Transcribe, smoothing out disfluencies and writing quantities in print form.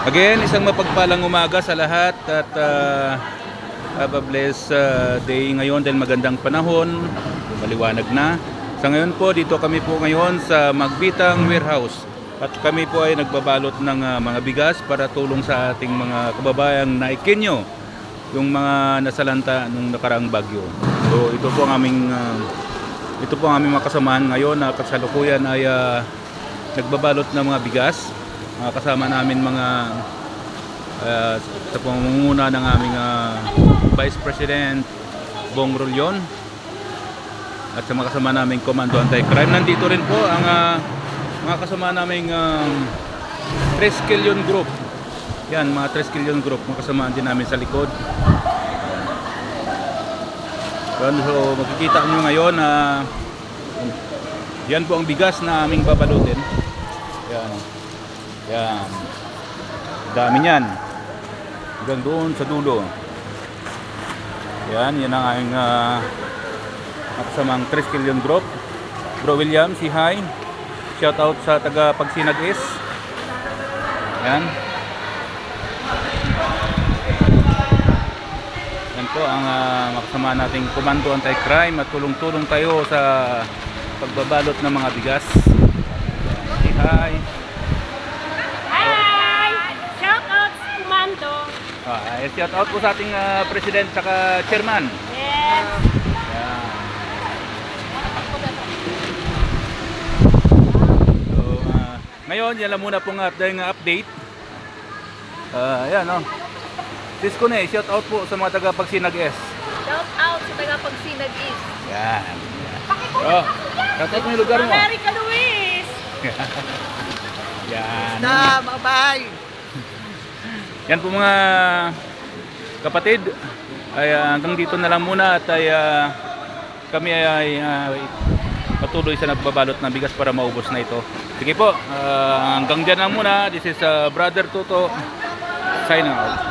Again, isang mapagpalang umaga sa lahat at have a blessed day ngayon dahil magandang panahon, maliwanag na. Sa ngayon po, dito kami po ngayon sa Magbitang Warehouse at kami po ay nagbabalot ng mga bigas para tulong sa ating mga kababayang naikinyo yung mga nasalanta nung nakaraang bagyo. So ito po ang aming mga kasamahan ngayon na kasalukuyan ay nagbabalot ng mga bigas. Kasama namin mga sa pamumuno ng aming Vice President Bong Rulyon at sa mga kasama naming Komando Anti-Crime. Nandito rin po ang mga kasama naming Triskelion Group. Yan, mga Triskelion Group, mga kasamaan din namin sa likod. So makikita nyo ngayon yan po ang bigas na aming babalutin. Yan. Yan. Dami niyan. Hanggang doon sa dulo. Yan ang aking kasamang Triskelion Group. Bro William, si hi. Shout out sa taga Pagsinag is. Yan. Yan po ang makasama nating Komando Anti-Crime at tulong-tulong tayo sa pagbabalot ng mga bigas. Si hi. Shout out po sa ating president saka chairman. Yes. Yan. So, ngayon, yan lang muna pong update. Ayan, oh. Cisco na shout out po sa mga taga Pagsinag S. Shout out sa taga Pagsinag East. Yan. Oh, shout out mo yung lugar mo. America Luis. Yan. Na, bye. Yan po mga kapatid, ay hanggang dito na lang muna at kami ay patuloy sa nagbabalot ng bigas para maubos na ito. Sige po, hanggang dyan lang muna. This is Brother Toto signing out.